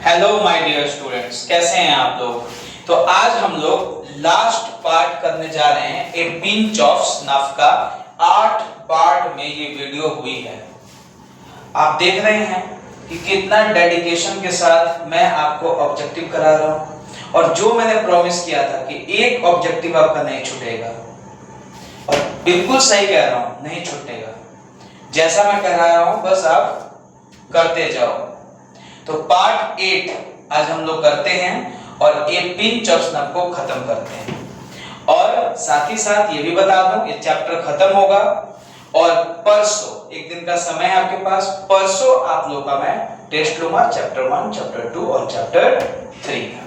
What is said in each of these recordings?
Hello my dear students, कैसे हैं आप लोग। तो आज हम लोग लास्ट पार्ट करने जा रहे हैं। ए पिंच ऑफ स्नफ का 8 पार्ट में ये वीडियो हुई है। आप देख रहे हैं कि कितना डेडिकेशन के साथ मैं आपको ऑब्जेक्टिव करा रहा हूं, और जो मैंने प्रॉमिस किया था कि एक ऑब्जेक्टिव आपका नहीं छूटेगा, और बिल्कुल सही कह रहा हूं, नहीं छूटेगा। जैसा मैं कह रहा हूं बस आप करते जाओ। तो पार्ट 8 आज हम लोग करते हैं और ए पिंच ऑफ स्नफ को खत्म करते हैं। और साथ ही साथ ये भी बता दूं, ये चैप्टर खत्म होगा और परसों एक दिन का समय है आपके पास। परसों आप लोगों का मैं टेस्ट लूंगा चैप्टर 1, चैप्टर 2 और चैप्टर 3 का।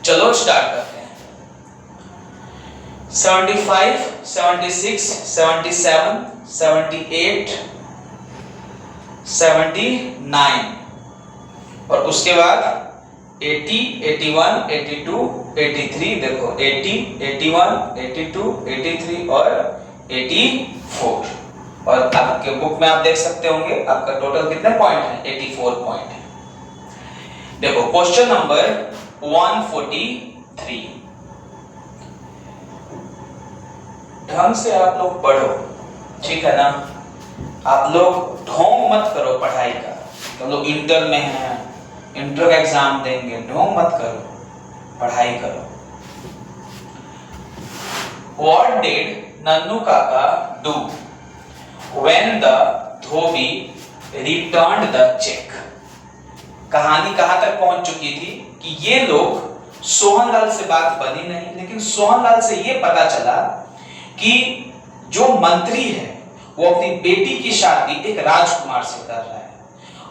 चलो स्टार्ट करते हैं। 75, 76, 77, 78, 79 और उसके बाद 80, 81, 82, 83। देखो 80, 81, 82, 83 और 84। और आपके बुक में आप देख सकते होंगे आपका टोटल कितने पॉइंट है, 84 पॉइंट है। देखो क्वेश्चन नंबर 143। ढंग से आप लोग पढ़ो, ठीक है ना। आप लोग ढोंग मत करो पढ़ाई का। हम लोग इंटर में हैं, इंटर का एग्जाम देंगे, ढोंग मत करो, पढ़ाई करो। What did नन्नू काका do when the Dhobi returned the check? कहानी कहां तक पहुंच चुकी थी कि ये लोग सोहनलाल से बात बनी नहीं, लेकिन सोहनलाल से ये पता चला कि जो मंत्री है वो अपनी बेटी की शादी एक राजकुमार से कर रहा है,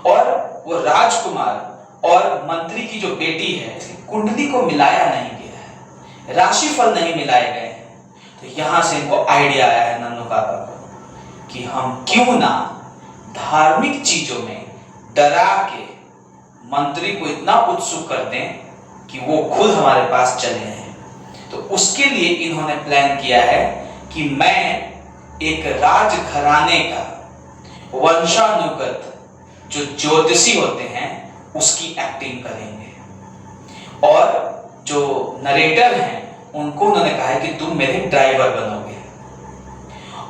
और वो राजकुमार और मंत्री की जो बेटी है कुंडली को मिलाया नहीं गया है, राशिफल नहीं मिलाए गए हैं। तो यहां से इनको आइडिया आया है नन्नू काका को कि हम क्यों ना धार्मिक चीजों में डरा के मंत्री को इतना उत्सुक कर दें कि वो खुद हमारे पास चले आए। तो उसके लिए इन्होंने प्लान किया है कि मैं एक राजघराने का वंशानुगत जो ज्योतिषी होते हैं उसकी एक्टिंग करेंगे, और जो नरेटर हैं उनको उन्होंने कहा है कि तुम मेरे ड्राइवर बनोगे,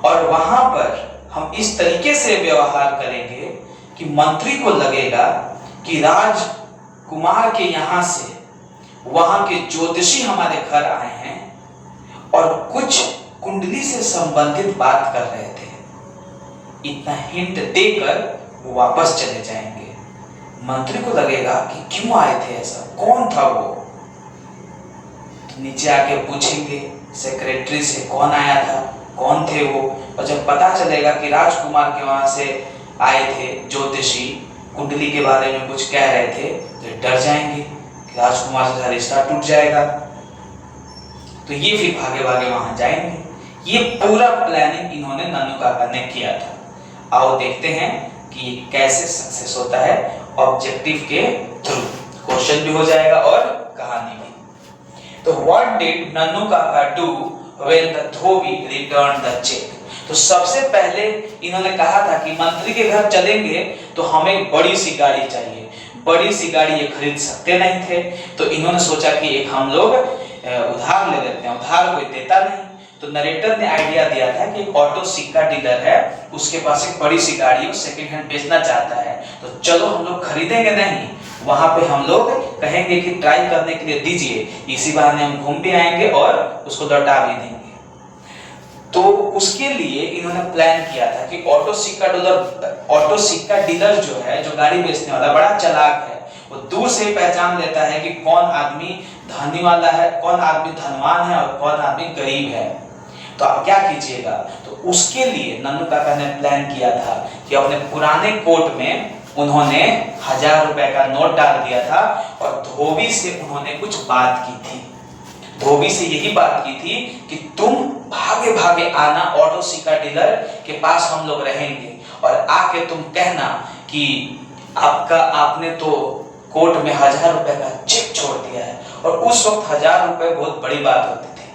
और वहां पर हम इस तरीके से व्यवहार करेंगे कि मंत्री को लगेगा कि राजकुमार के यहां से वहां के ज्योतिषी हमारे घर आए हैं और कुछ कुंडली से संबंधित बात कर रहे थे। इतना हिंट देकर वो वापस चले जाएंगे। मंत्री को लगेगा कि क्यों आए थे, ऐसा कौन था वो। तो नीचे आके पूछेंगे सेक्रेटरी से कौन आया था, कौन थे वो, और जब पता चलेगा कि राजकुमार के वहां से आए थे ज्योतिषी, कुंडली के बारे में कुछ कह रहे थे, तो डर जाएंगे कि राजकुमार से रिश्ता टूट जाएगा। तो ये फिर भागे भागे वहां जाएंगे। ये पूरा प्लानिंग इन्होंने नन्नू काका ने किया था। आओ देखते हैं कि कैसे सक्सेस होता है ऑब्जेक्टिव के थ्रू। क्वेश्चन भी हो जाएगा और कहानी भी। तो what did Nannu Kaka do when the dhobi returned the cheque? तो सबसे पहले इन्होंने कहा था कि मंत्री के घर चलेंगे तो हमें बड़ी सी गाड़ी चाहिए। बड़ी सी गाड़ी ये खरीद सकते नहीं थे, तो इन्होंने सोचा कि एक हम लोग उधार ले लेते हैं, उधार कोई देता नहीं। तो नरेटर ने आइडिया दिया था कि एक ऑटो सिक्का डीलर है, उसके पास एक बड़ी सी गाड़ी है, सेकंड हैंड बेचना चाहता है, तो चलो हम लोग खरीदेंगे नहीं, वहां पे हम लोग कहेंगे कि ट्राई करने के लिए दीजिए, इसी बहाने हम घूम भी आएंगे और उसको लौटा भी देंगे। तो उसके लिए इन्होंने प्लान किया था कि ऑटो सिक्का डीलर जो है, जो गाड़ी बेचने वाला, बड़ा चालाक है। वो दूर से पहचान लेता है कि कौन आदमी धनी वाला है, कौन आदमी धनवान है और कौन आदमी गरीब है। तो आप क्या कीजिएगा, तो उसके लिए नन्नू काका ने प्लान किया था कि अपने पुराने कोट में उन्होंने 1000 रुपए का नोट डाल दिया था, और धोबी से उन्होंने कुछ बात की थी। धोबी से यही बात की थी कि तुम भागे भागे आना ऑटो सिक्का डीलर के पास, हम लोग रहेंगे, और आके तुम कहना कि आपने तो कोर्ट में 1000 रुपए का चेक छोड़ दिया है। और उस वक्त 1000 रुपए बहुत बड़ी बात होती थी,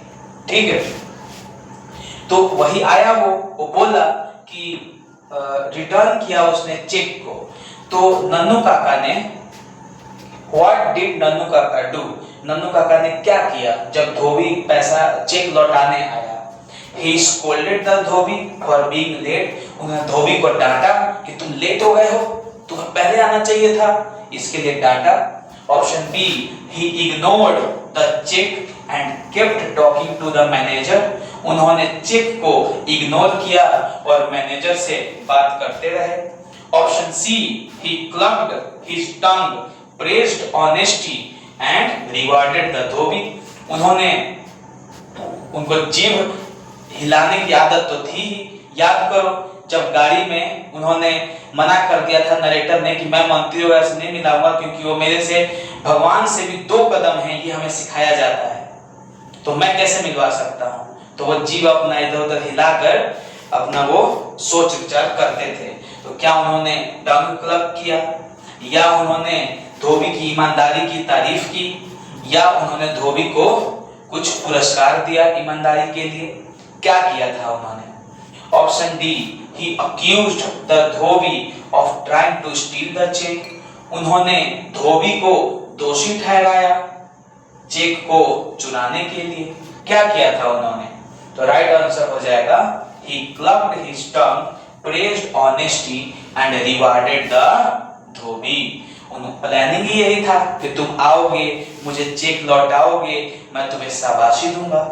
ठीक है। तो वही आया, वो बोला कि रिटर्न किया उसने चेक को। तो नन्नू काका ने what did Nannu Kaka do, Nannu काका ने क्या किया जब धोबी पैसा चेक लौटाने आया। He scolded the dhobi for being late, उन्होंने धोबी को डांटा कि तुम लेट हो गए हो, तुम्हें पहले आना चाहिए था, इसके लिए डांटा। Option B, he ignored the cheque and kept talking to the manager, उन्होंने चेक को इग्नोर किया और मैनेजर से बात करते रहे। Option C, he clubbed his tongue, praised honesty and rewarded the dhobi, उन्होंने उनको जीभ हिलाने की आदत तो थी ही। याद करो जब गाड़ी में उन्होंने मना कर दिया था नरेटर ने कि मैं मंत्री वगैरह से नहीं मिलाऊंगा क्योंकि वो मेरे से भगवान से भी 2 कदम है, ये हमें सिखाया जाता है, तो मैं कैसे मिलवा सकता हूँ। तो वो जीव अपना इधर उधर हिलाकर अपना वो सोच विचार करते थे। तो क्या उन्होंने टंग क्लब किया, या उन्होंने धोबी की ईमानदारी की तारीफ की, या उन्होंने धोबी को कुछ पुरस्कार दिया ईमानदारी के लिए, क्या किया था उन्होंने। Option D, he accused the dhobi of trying to steal the cheque, उन्होंने धोबी को दोषी ठहराया चेक को चुराने के लिए, क्या किया था उन्होंने। तो राइट आंसर हो जाएगा he clubbed his tongue, praised honesty and rewarded the dhobi. Planning ही यही था कि तुम आओगे, मुझे चेक लौटाओगे, मैं तुम्हें शाबाशी दूंगा।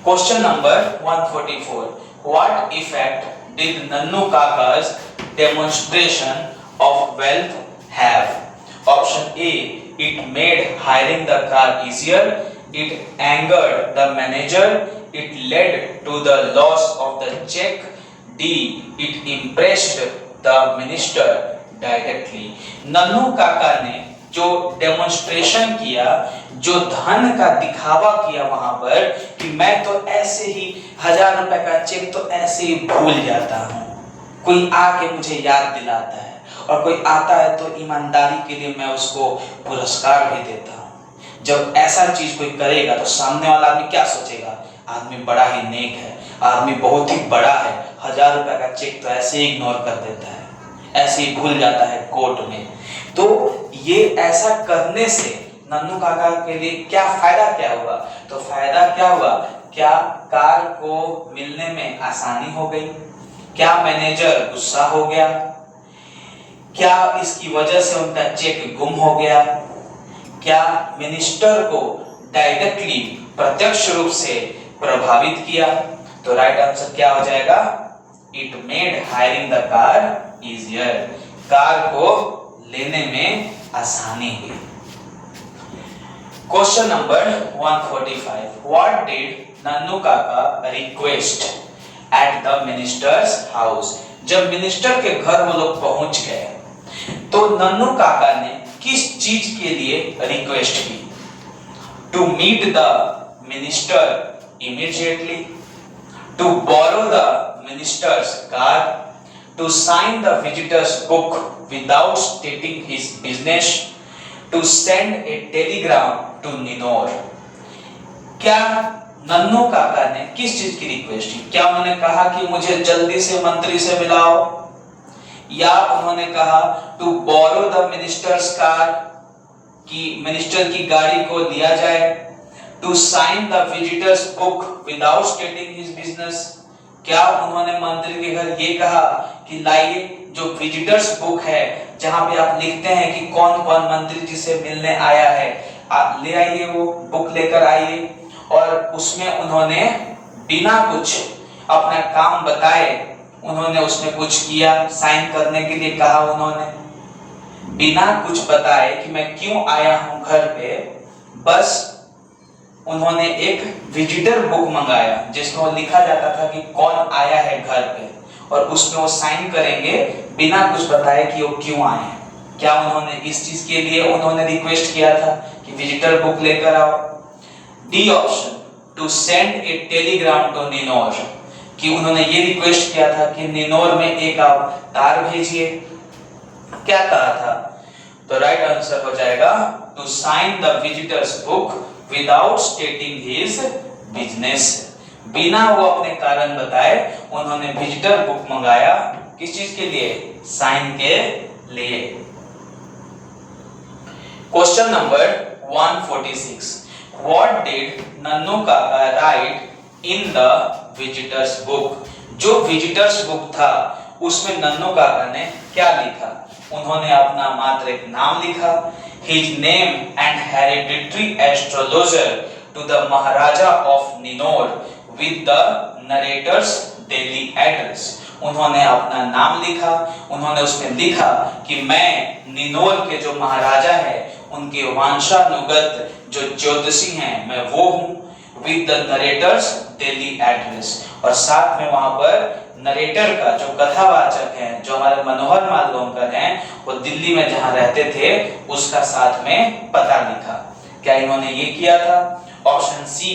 Question number 144, what effect did Nannu Kaka's demonstration of wealth have? Option A, it made hiring the car easier, it angered the manager, it led to the loss of the check, D, it impressed the minister directly। Nannu काका ने जो demonstration किया, जो धन का दिखावा किया वहां पर कि मैं तो ऐसे ही 1000 रुपए का चेक तो ऐसे ही भूल जाता हूं, कोई आके मुझे याद दिलाता है, और कोई आता है तो ईमानदारी के लिए मैं उसको पुरस्कार भी देता हूं। जब ऐसा चीज कोई करेगा तो सामने वाला आदमी क्या सोचेगा, आदमी बड़ा ही नेक है, आदमी बहुत ही बड़ा है, 1000 रुपए का चेक तो ऐसे ही इग्नोर कर देता है, ऐसे ही भूल जाता है कोर्ट में। तो ये ऐसा करने से नन्नू काका के लिए क्या फायदा क्या हुआ, तो फायदा क्या हुआ, क्या कार को मिलने में आसानी हो गई, क्या मैनेजर गुस्सा हो गया, क्या इसकी वजह से उनका चेक गुम हो गया, क्या मिनिस्टर को डायरेक्टली प्रत्यक्ष रूप से प्रभावित किया। तो राइट आंसर क्या हो जाएगा, it made hiring the car easier, car को लेने में आसानी हुई। Question number 145, what did Nannu काका request at the minister's house, जब मिनिस्टर के घर वो लोग पहुंच गए तो नन्नू काका ने किस चीज के लिए रिक्वेस्ट की। To meet the minister immediately, to borrow the minister's car, to sign the visitors book without stating his business, to send a telegram to Ninor. क्या नन्नू काका ने किस चीज की रिक्वेस्ट की, क्या उन्होंने कहा कि मुझे जल्दी से मंत्री से मिलाओ, या उन्होंने कहा to borrow the minister's car, कि मिनिस्टर की गाड़ी को लिया जाए, to sign the visitors book without stating his business, क्या उन्होंने मंत्री के घर ये कहा कि लाइए जो विजिटर्स बुक है जहां पे आप लिखते हैं कि कौन कौन मंत्री जी से मिलने आया है, आप ले आइए, वो बुक लेकर आइए। और उसमें उन्होंने बिना कुछ अपना काम बताए उन्होंने उसमें कुछ किया, साइन करने के लिए कहा, उन्होंने बिना कुछ बताए कि मैं क्यों आया हूं घर पे, बस उन्होंने एक विजिटर बुक मंगाया जिसमें वो लिखा जाता था कि कौन आया है घर पे, और उसमें वो साइन करेंगे बिना कुछ बताए कि वो क्यों आए हैं। क्या उन्होंने इस चीज के लिए उन्होंने रिक्वेस्ट किया था कि विजिटर बुक लेकर आओ। D option, to send a telegram to Ninor, कि उन्होंने ये रिक्वेस्ट किया था कि निनोर में एक आप तार भेजिए। क्या कहा था, तो राइट आंसर हो जाएगा to sign the visitors book without stating his business, बिना वो अपने कारण बताए उन्होंने विजिटर बुक मंगाया, किस चीज के लिए, साइन के लिए। Question number 146, what did Nannu काका right in the visitors book? जो विजिटर्स बुक था उसमें नन्नू काका ने क्या लिखा? उन्होंने अपना मात्र एक नाम लिखा, his name and hereditary astrologer to the Maharaja of Ninor with the narrator's daily address। उन्होंने अपना नाम लिखा, उन्होंने उसमें लिखा कि मैं निनोर के जो महाराजा है उनके वंशानुगत जो ज्योतिषी हैं मैं वो हूँ, with the narrator's daily address, और साथ में वहां पर नरेटर का जो कथावाचक है, जो हमारे मनोहर मालवंकर हैं, वो दिल्ली में जहां रहते थे उसका साथ में पता लिखा। क्या इन्होंने ये किया था? Option C,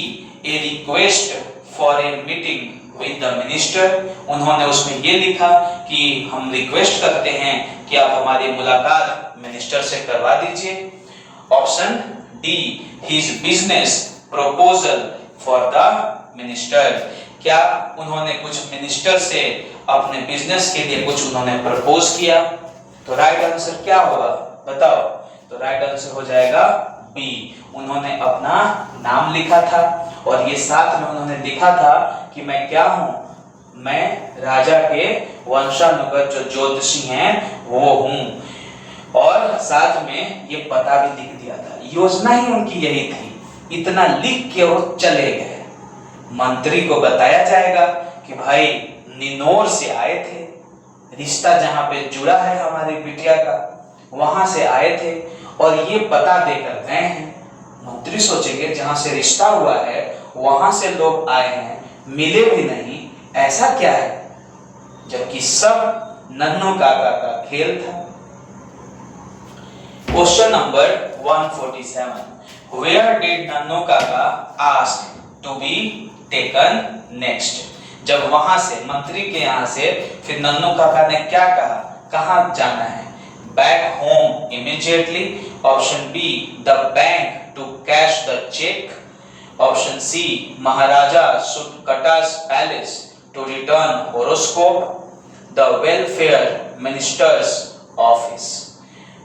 a request for a meeting with the minister. उन्होंने उसमें ये लिखा कि हम रिक्वेस्ट करते हैं कि आप हमारी मुलाकात मिनिस्टर से करवा दीजिए। Option D, his business proposal for the minister. क्या उन्होंने कुछ मिनिस्टर से अपने बिजनेस के लिए कुछ उन्होंने प्रपोज किया? तो राइट आंसर क्या होगा बताओ? तो राइट आंसर हो जाएगा बी, उन्होंने अपना नाम लिखा था और ये साथ में उन्होंने लिखा था कि मैं क्या हूं, मैं राजा के वंशानुगत जो ज्योतिषी हैं वो हूं, और साथ में ये पता भी लिख दिया था। योजना ही उनकी यही थी, इतना लिख के वो चले गए। मंत्री को बताया जाएगा कि भाई निनोर से आए थे, रिश्ता जहां पे जुड़ा है हमारी बिटिया का वहां से आए थे और ये पता देकर गए हैं। मंत्री सोचेंगे जहां से रिश्ता हुआ है वहां से लोग आए हैं, मिले भी नहीं, ऐसा क्या है? जबकि सब नन्नू काका का खेल था। Question number 147, where did Nannu Kaka ask to be taken next? जब वहां से मंत्री के यहां से फिर नन्नू काका ने क्या कहा, कहां जाना है? Back home immediately. Option B, the bank to cash the cheque. Option C, Maharaja Sutkatta's palace to return horoscope. The welfare minister's office,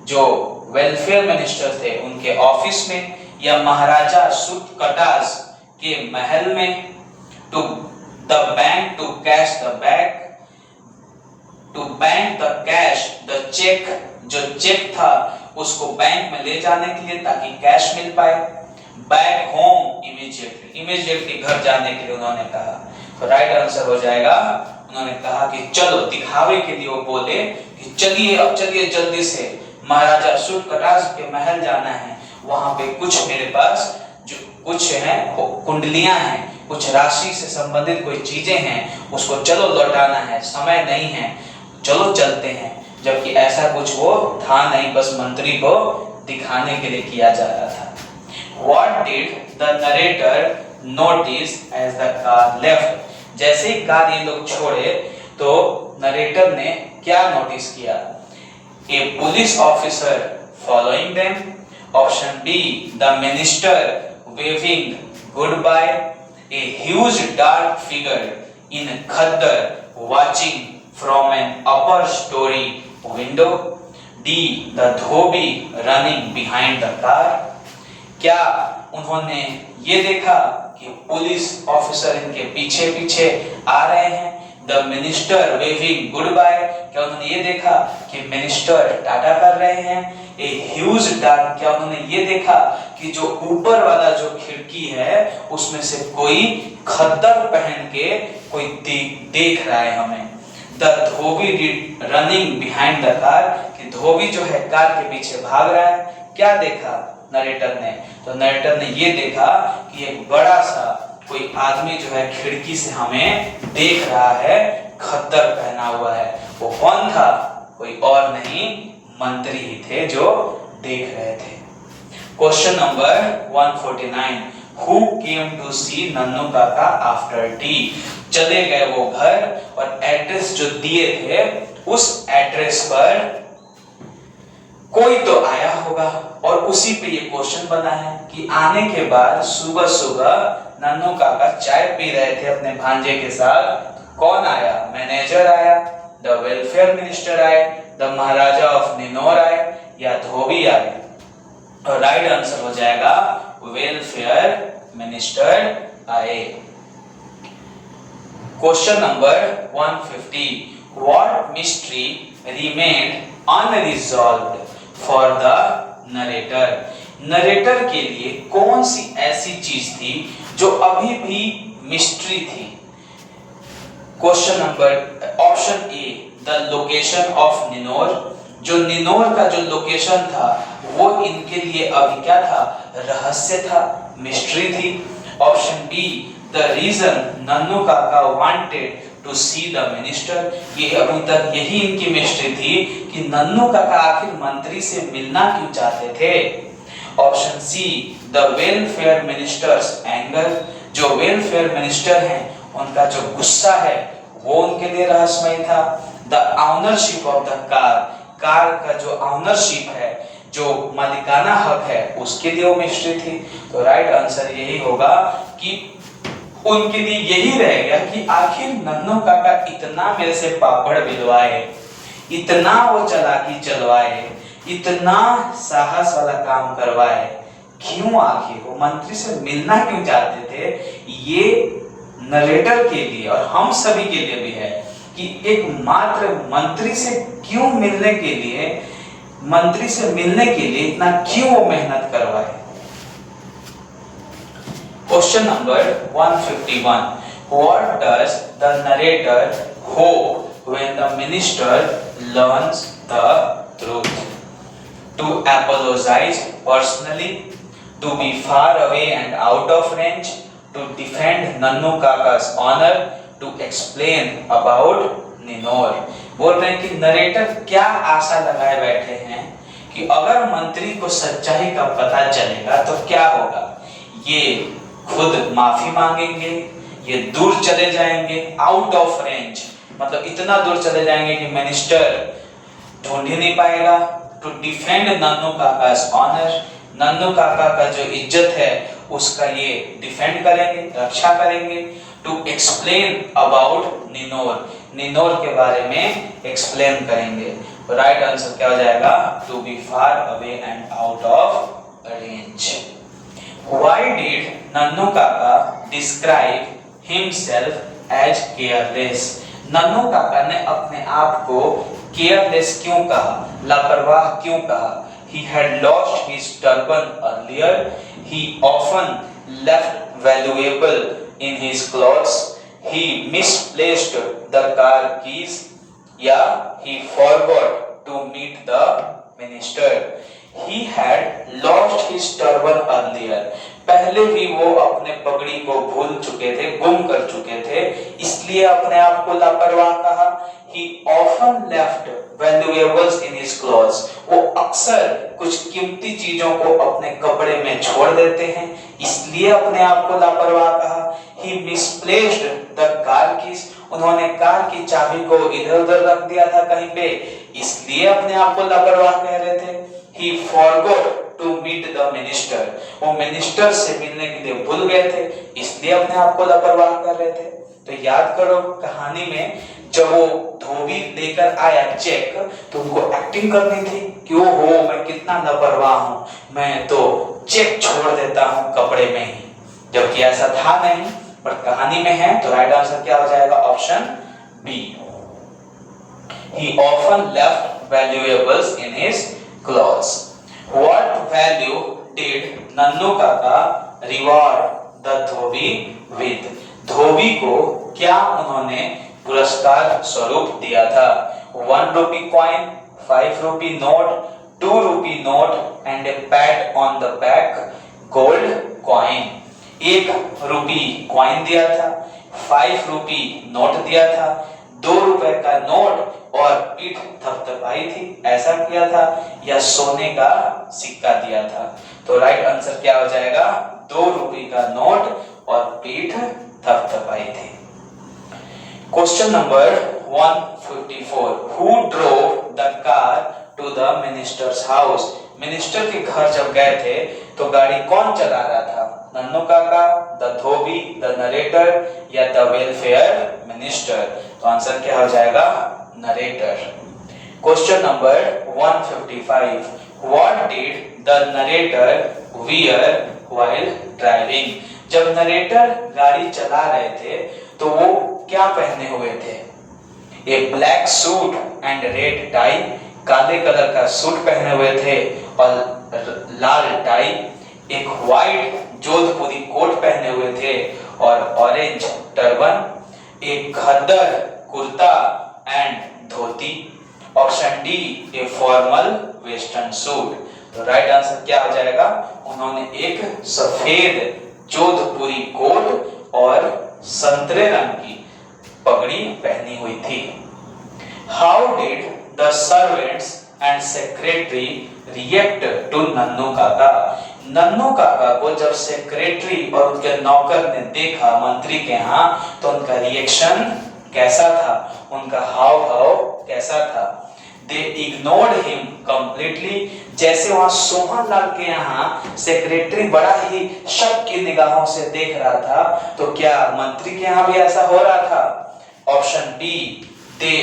जो वेलफेयर मिनिस्टर थे उनके ऑफिस में, या महाराजा शुड कटास के महल में। To the bank to cash the bag, to bank the cash the cheque, जो cheque था उसको बैंक में ले जाने के लिए ताकि कैश मिल पाए। बैक होम इमीडिएटली, इमीडिएटली घर जाने के लिए उन्होंने कहा। तो राइट आंसर हो जाएगा, उन्होंने कहा कि चलो, दिखावे के लिए वो बोले कि चलिए अब चलिए जल्दी से, महाराजा सूर्यकटास के महल जाना है, वहां पे कुछ मेरे पास जो कुछ है कुंडलियां हैं, कुछ राशि से संबंधित कोई चीजें हैं, उसको चलो लौटाना है, समय नहीं है, चलो चलते हैं। जबकि ऐसा कुछ वो था नहीं, बस मंत्री को दिखाने के लिए किया जा रहा था। What did the narrator notice as the car left? जैसे ही कार ये लोग छोड़े तो नरेटर ने क्या नोटिस किया? A police officer following them. Option B, the minister waving goodbye. A huge dark figure in khaddar watching from an upper story window. D, the Dhobi running behind the car. क्या उन्होंने ये देखा कि police officer इनके पीछे पीछे आ रहे हैं? The minister waving good bye, क्या उन्होंने ये देखा कि मिनिस्टर टाटा कर रहे हैं? ए ह्यूज डार्क, क्या उन्होंने ये देखा कि जो ऊपर वाला जो खिड़की है उसमें से कोई खद्दर पहन के कोई देख रहा है हमें? The Dhobi running behind the car, कि धोबी जो है कार के पीछे भाग रहा है। क्या देखा नरेटर ने? तो नरेटर ने ये देखा कि एक बड़ा सा कोई आदमी जो है खिड़की से हमें देख रहा है, खद्दर पहना हुआ है। वो कौन था? कोई और नहीं, मंत्री ही थे जो देख रहे थे। Question number 149, Who came to see Nannu काका आफ्टर टी? चले गए वो घर और एड्रेस जो दिए थे उस एड्रेस पर कोई तो आया होगा, और उसी पे ये क्वेश्चन बना है कि आने के बाद सुबह सुबह नन्नू काका चाय पी रहे थे अपने भांजे के साथ, कौन आया? मैनेजर आया, द वेलफेयर मिनिस्टर आए, द महाराजा ऑफ निनोर आए, या धोबी आए? और राइट आंसर हो जाएगा वेलफेयर मिनिस्टर आए। Question number 150, what mystery remained unresolved for the narrator? Narrator के लिए कौन सी ऐसी चीज थी जो अभी भी मिस्ट्री थी? Question number option A, the location of Ninor. जो निनोर का जो लोकेशन था वो इनके लिए अभी क्या था? रहस्य था, मिस्ट्री थी। Option B, the reason Nannu Kaka wanted to see the minister. ये अभी तक यही इनकी मिस्ट्री थी कि नन्नू काका आखिर मंत्री से मिलना क्यों चाहते थे। Option C, the welfare minister's anger. जो वेलफेयर मिनिस्टर हैं उनका जो गुस्सा है वो उनके लिए रहस्यमय था। The ownership of the car, car का जो ऑनरशिप है, जो मालिकाना हक है, उसके लिए वो मिस्ट्री थी। तो राइट आंसर यही होगा कि उनके लिए यही रह गया कि आखिर नन्नू काका इतना मेरे से पापड़ बिलवाए, इतना वो चालाकी चलवाए, इतना साहस वाला काम करवाए, क्यों? आखिर वो मंत्री से मिलना क्यों चाहते थे? ये नरेटर के लिए और हम सभी के लिए भी है कि एक मात्र मंत्री से क्यों मिलने के लिए, मंत्री से मिलने के लिए इतना क्यों वो मेहनत करवाए। Question number 151, what does the narrator hope when the minister learns the truth? To apologize personally, to be far away and out of range, to defend Nannu Kaka's honor, to explain about निनोर। बोल रहे हैं कि narrator क्या आशा लगाए बैठे हैं कि अगर मंत्री को सच्चाई का पता चलेगा तो क्या होगा? ये खुद माफी मांगेंगे, ये दूर चले जाएंगे, आउट ऑफ रेंज मतलब इतना दूर चले जाएंगे कि मिनिस्टर ढूंढ ही नहीं पाएगा। To defend Nannu काका's honour, Nannu काका का जो इज्जत है उसका ये डिफेंड करेंगे, रक्षा करेंगे। टू एक्सप्लेन अबाउट निनोर, निनोर के बारे में एक्सप्लेन करेंगे। राइट आंसर क्या हो जाएगा? To be far away and out of range. Why did Nannu Kaka describe himself as careless? Nannu काका ने अपने आप को careless क्यों कहा? लापरवाह क्यों कहा? He had lost his turban earlier. He often left valuable in his clothes. He misplaced the car keys. या he forgot to meet the minister. He had lost his turban earlier. पहले भी वो अपने पगड़ी को भूल चुके थे, गुम कर चुके थे, इसलिए अपने आप को लापरवाह कहा। He often left valuables in his clothes. वो अक्सर कुछ कीमती चीजों को अपने कपड़े में छोड़ देते हैं, इसलिए अपने आप को लापरवाह कहा। He misplaced the car keys. उन्होंने कार की चाबी को इधर-उधर रख दिया था कहीं पे, इसलिए अपने आप को लापरवाह कह रहे थे। He forgot to meet the minister. वो मिनिस्टर से मिलने के लिए भूल गए थे, इसलिए अपने आप को लापरवाह कर रहे थे। तो याद करो कहानी में जब वो धोबी लेकर आया चेक, तो उनको एक्टिंग करनी थी कि ओ हो मैं कितना लापरवाह हूँ, मैं तो चेक छोड़ देता हूँ कपड़े में ही, जबकि ऐसा था नहीं, पर कहानी में है। तो राइट आंसर क्या हो जाएगा? Option B. He often left valuables in his clothes. What value did Nannu Kaka reward the Dhobi with? धोबी को क्या उन्होंने पुरस्कार स्वरूप दिया था? 1 rupee coin, 5 rupee note, 2 rupee note and a pat on the back, gold coin. 1 rupee coin दिया था, 5 rupee note दिया था, 2 रुपए का नोट और पीठ थपथपाई थी, ऐसा किया था, या सोने का सिक्का दिया था? तो राइट आंसर क्या हो जाएगा? 2 रुपए का नोट और पीठ थपथपाई थी। Question number 154, who drove the car to the minister's house? Minister के घर जब गए थे तो गाड़ी कौन चला रहा था? नन्नू काका, द धोबी, द नरेटर या द वेलफेयर मिनिस्टर? तो आंसर क्या हो जाएगा? narrator. Question number 155. What did the narrator wear while driving? जब नरेटर गाड़ी चला रहे थे तो वो क्या पहने हुए थे? A black suit and red tie, काले कलर का सूट पहने हुए थे और लाल टाई, एक व्हाइट जोधपुरी कोट पहने हुए थे और ऑरेंज टर्बन, एक khaddar kurta and dhoti. Option D a formal western suit. तो राइट आंसर क्या हो जाएगा? उन्होंने एक सफेद जोधपुरी कोट और संतरे रंग की पगड़ी पहनी हुई थी। How did the servants and secretary react to Nannu Kaka? Nannu काका को जब सेक्रेटरी और उनके नौकर ने देखा मंत्री के यहाँ तो उनका रिएक्शन कैसा था, उनका हाव भाव कैसा था? They ignored him completely. जैसे वहां सोहन लाल के यहाँ सेक्रेटरी बड़ा ही शक की निगाहों से देख रहा था तो क्या मंत्री के यहाँ भी ऐसा हो रहा था? Option B, they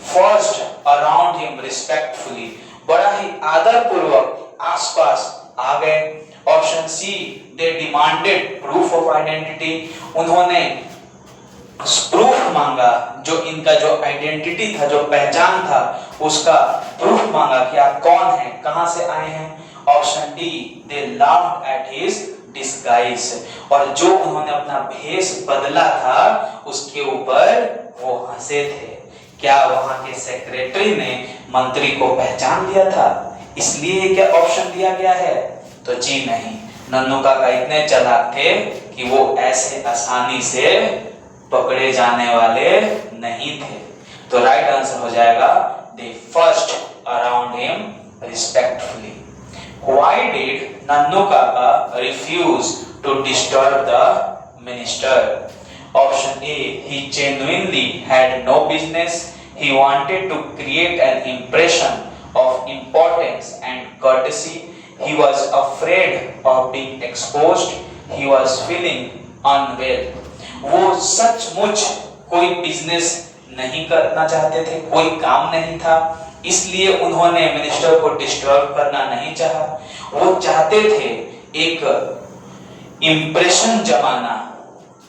fussed around him respectfully. बड़ा ही आदर पूर्वक आसपास आ गए। Option C, they demanded proof of identity. उन्होंने प्रूफ मांगा, जो इनका जो आइडेंटिटी था, जो पहचान था, उसका प्रूफ मांगा कि आप कौन हैं, कहां से आए हैं। Option D, they laughed at his disguise, और जो उन्होंने अपना भेष बदला था उसके ऊपर वो हंसे थे। क्या वहां के सेक्रेटरी ने मंत्री को पहचान लिया था, इसलिए क्या ऑप्शन दिया गया है? तो जी नहीं, नन्नू काका इतने चालाक थे कि वो ऐसे आसानी से पकड़े जाने वाले नहीं थे। तो राइट आंसर हो जाएगा they fussed around him respectfully. Why did Nannu Kaka refuse to disturb the minister? Option A, he genuinely had no business. He wanted to create an impression of importance and courtesy. He was afraid of being exposed. He was feeling unwell. वो सचमुच कोई business नहीं करना चाहते थे, कोई काम नहीं था, इसलिए उन्होंने मिनिस्टर को डिस्टर्ब करना नहीं चाहा। वो चाहते थे एक इंप्रेशन जमाना,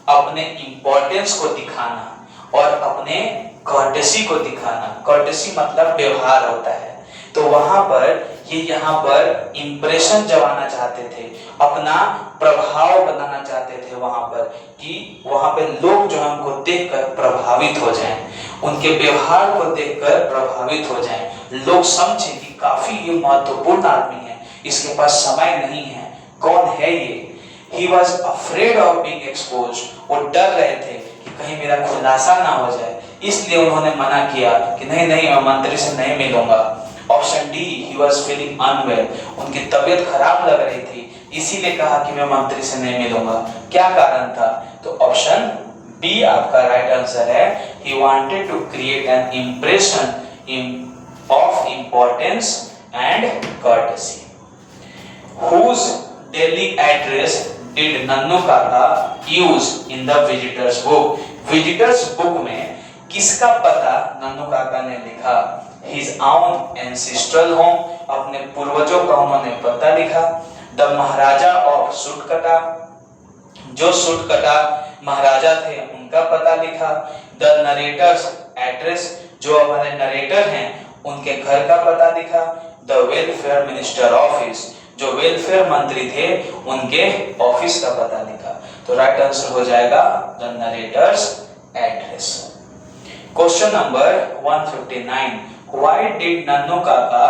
अपने इंपॉर्टेंस को दिखाना और अपने कर्टेसी को दिखाना। कर्टेसी मतलब व्यवहार होता है, तो वहां पर ये यहाँ पर इंप्रेशन जमाना चाहते थे, अपना प्रभाव बनाना चाहते थे वहां पर, कि वहां पे लोग जो है उनको देखकर प्रभावित हो जाएं, उनके व्यवहार को देखकर प्रभावित हो जाएं, लोग समझें कि काफी ये महत्वपूर्ण आदमी है, इसके पास समय नहीं है, कौन है ये। He was afraid of being exposed. वो डर रहे थे कि कहीं मेरा खुलासा ना हो जाए, इसलिए उन्होंने मना किया कि नहीं नहीं, मैं मंत्री से नहीं मिलूंगा। Option D, he was feeling unwell. उनकी तबीयत खराब लग रही थी, इसीलिए कहा कि मैं मंत्री से नहीं मिलूंगा। क्या कारण था? तो ऑप्शन बी आपका राइट आंसर है। He wanted to create an impression of importance and courtesy. Whose daily address did Nannu Kaka use in the visitors book? Visitors book में किसका पता नन्नू काका ने लिखा? His own ancestral home, अपने पूर्वजों का उन्होंने पता लिखा। The महाराजा ऑफ सुटकटा, जो सुटकटा महाराजा थे उनका पता लिखा। The narrators address, जो हमारे नरेटर हैं उनके घर का पता लिखा। The welfare minister office, जो वेलफेयर मंत्री थे उनके ऑफिस का पता लिखा। तो राइट आंसर हो जाएगा the narrator's address. Question number 159, why did Nannu Kaka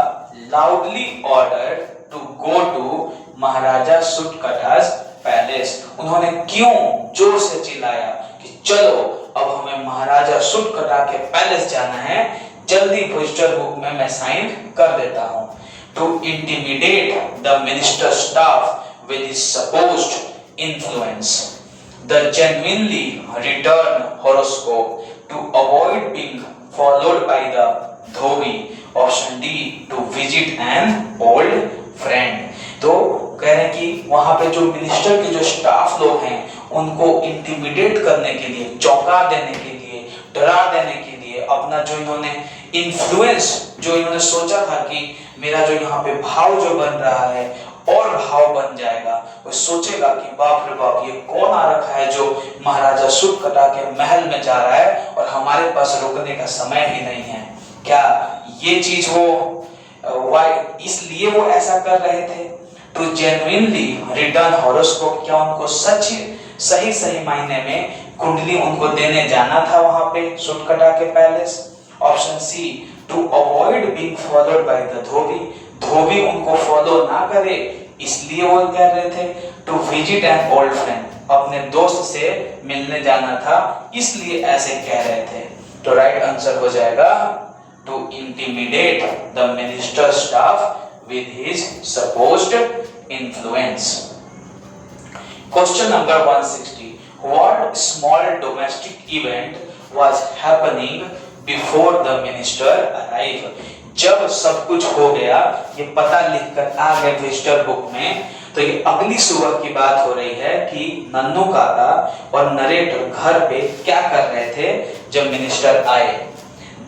loudly order to go to Maharaja Sutkatta's palace? उन्होंने क्यों जोर से चिल्लाया कि चलो अब हमें महाराजा सुटकटा के पैलेस जाना है, जल्दी विजिटर बुक में मैं साइन कर देता हूं। To intimidate the minister's staff with his supposed influence, the genuinely return horoscope, to avoid being followed by the dhobi, option D, to visit an old friend. तो कह रहे हैं कि वहां पे जो मिनिस्टर के जो स्टाफ लोग हैं उनको इंटिमिडेट करने के लिए, चौंका देने के लिए, डरा देने के लिए, अपना जो इन्होंने इन्फ्लुएंस, जो इन्होंने सोचा था कि मेरा जो यहाँ पे भाव जो बन रहा है और भाव बन जाएगा, वो सोचेगा कि बाप रे बाप, ये कौन आ रखा है जो महाराजा सुटकटा के महल में जा रहा है और हमारे पास रुकने का समय ही नहीं है। क्या ये चीज वो इसलिए वो ऐसा कर रहे थे टू जेन्युइनली रिटर्न हॉरोस्कोप? क्या उनको सही सही मायने में कुंडली उनको देने जाना था वहां पे सुटकटा के palace? Option C, to avoid being followed by the dhobi, dhobi उनको फॉलो ना करे इसलिए वो कह रहे थे। To visit an old friend, अपने दोस्त से मिलने जाना था इसलिए ऐसे कह रहे थे। तो राइट आंसर हो जाएगा to intimidate the minister's staff with his supposed influence. Question number 160. What small domestic event was happening before the minister arrived? जब सब कुछ हो गया, ये पता लिखकर आ गए विजिटर बुक में, तो ये अगली सुबह की बात हो रही है कि नन्नू काका और नरेटर घर पे क्या कर रहे थे जब मिनिस्टर आए।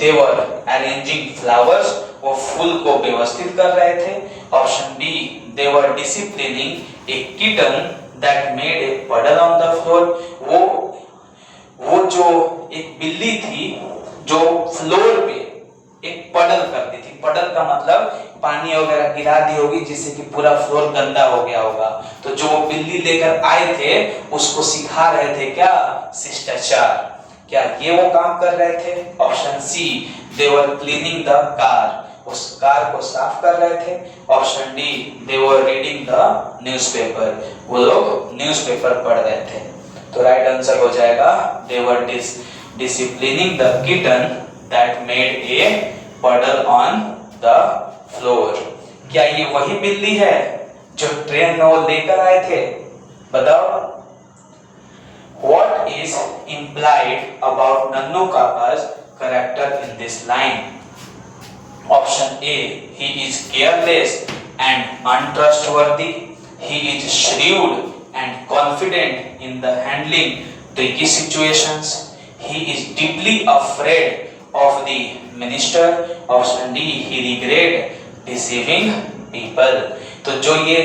They were arranging flowers, वो फूल को व्यवस्थित कर रहे थे। Option B, they were disciplining a kitten that made a puddle on the floor, वो जो एक बिल्ली थी जो फ्लोर पे एक पडल करती थी। पडल का मतलब पानी वगैरह गिरा दी होगी जिससे कि पूरा फ्लोर गंदा हो गया होगा। तो जो वो बिल्ली लेकर आए थे उसको सिखा रहे थे क्या? शिष्टाचार। क्या ये वो काम कर रहे थे? Option C, they were cleaning the car, उस कार को साफ कर रहे थे। Option D, they were reading the newspaper, वो लोग न्यूज़पेपर पढ़ रहे थे। तो राइट आंसर हो जाएगा they were disciplining the kitten that made a puddle on the floor. क्या ये वही बिल्ली है जो ट्रेन में वो लेकर आए थे? बताओ। What is implied about Nannu Kaka's character in this line? Option A, he is careless and untrustworthy. He is shrewd and confident in the handling tricky situations. He is deeply afraid of the minister. Option D, he regret deceiving people. तो जो ये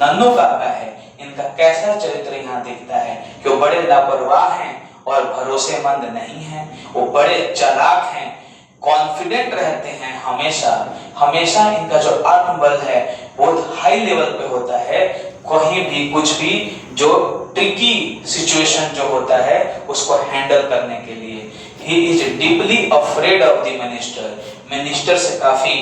नन्नू काका है, इनका कैसा चरित्र यहाँ दिखता है कि वो बड़े लापरवाह हैं और भरोसेमंद नहीं हैं, वो बड़े चालाक हैं, कॉन्फिडेंट रहते हैं, हमेशा इनका जो आत्मबल है बहुत हाई लेवल पे होता है। कहीं भी कुछ भी जो ट्रिकी सिचुएशन जो होता है उसको हैंडल करने के लिए। He is deeply afraid of the minister, minister से काफी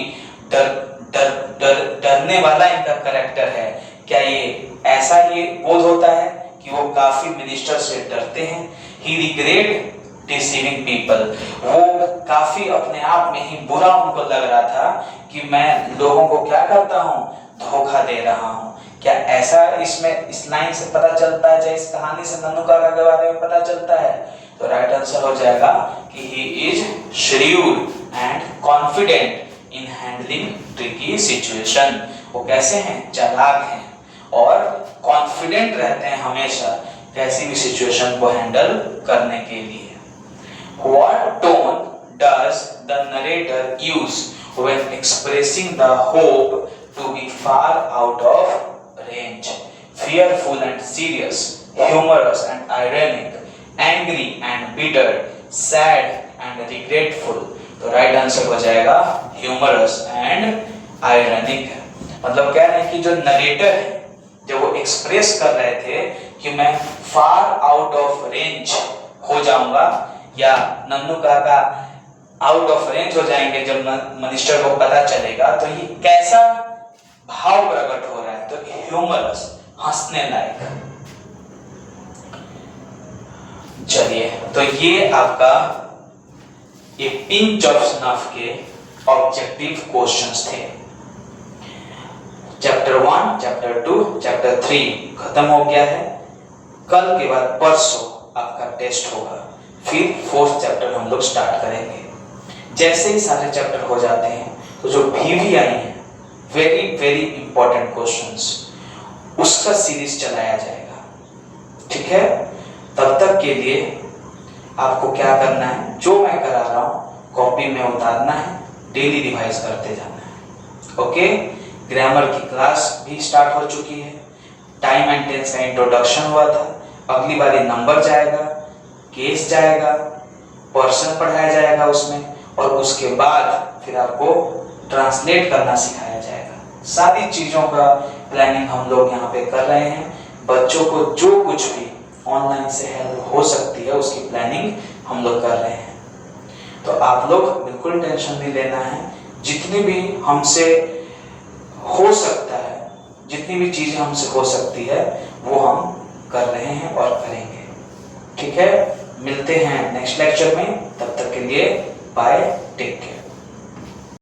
डरने वाला इनका कैरेक्टर है। क्या ये ऐसा ये बोध होता है कि वो काफी मिनिस्टर से डरते हैं? ही रिग्रेट डिसीविंग पीपल, वो काफी अपने आप में ही बुरा उनको लग रहा था कि मैं लोगों को क्या करता हूँ, धोखा दे रहा हूँ। क्या ऐसा इसमें इस लाइन से पता चलता है, चाहे इस कहानी से नन्नू काका के बारे में पता चलता है? तो राइट आंसर हो जाएगा कि he is shrewd and confident in handling tricky situation. वो कैसे हैं? चालाक हैं और कॉन्फिडेंट रहते हैं हमेशा कैसी भी सिचुएशन को हैंडल करने के लिए। What tone does the narrator use when expressing the hope to be far out of range? Fearful and serious, humorous and ironic, angry and bitter, sad and regretful. तो राइट आंसर हो जाएगा humorous and ironic। मतलब कह रहे हैं कि जो narrator है जब वो एक्सप्रेस कर रहे थे कि मैं फार आउट ऑफ रेंज हो जाऊंगा या नन्नू काका आउट ऑफ रेंज हो जाएंगे जब मिनिस्टर को पता चलेगा, तो ये कैसा भाव प्रकट हो रहा है? तो ह्यूमरस, हंसने लायक। चलिए, तो ये आपका ये पिंच ऑफ स्नफ के ऑब्जेक्टिव क्वेश्चंस थे। चैप्टर 1, चैप्टर 2, चैप्टर 3 खत्म हो गया है। कल के बाद परसों आपका टेस्ट होगा, फिर 4th चैप्टर हम लोग स्टार्ट करेंगे। जैसे ही सारे चैप्टर हो जाते हैं तो जो VVI है, वेरी वेरी इंपॉर्टेंट क्वेश्चंस, उसका सीरीज चलाया जाएगा। ठीक है, तब तक के लिए आपको क्या करना है, जो मैं करा रहा हूं कॉपी में उतारना है, डेली रिवाइज करते जाना है। ओके, ग्रामर की क्लास भी स्टार्ट हो चुकी है, टाइम एंड टेंस का इंट्रोडक्शन हुआ था, अगली बार नंबर जाएगा, केस जाएगा, पर्सन पढ़ाया जाएगा उसमें, और उसके बाद फिर आपको ट्रांसलेट करना सिखाया जाएगा। सारी चीज़ों का प्लानिंग हम लोग यहाँ पे कर रहे हैं। बच्चों को जो कुछ भी ऑनलाइन से हेल्प हो सकती है उसकी प्लानिंग हम लोग कर रहे हैं। तो आप लोग बिल्कुल टेंशन नहीं लेना है, जितनी भी हमसे हो सकता है, जितनी भी चीज़ें हमसे हो सकती है वो हम कर रहे हैं और करेंगे। ठीक है, मिलते हैं नेक्स्ट लेक्चर में, तब तक के लिए बाय, टेक केयर।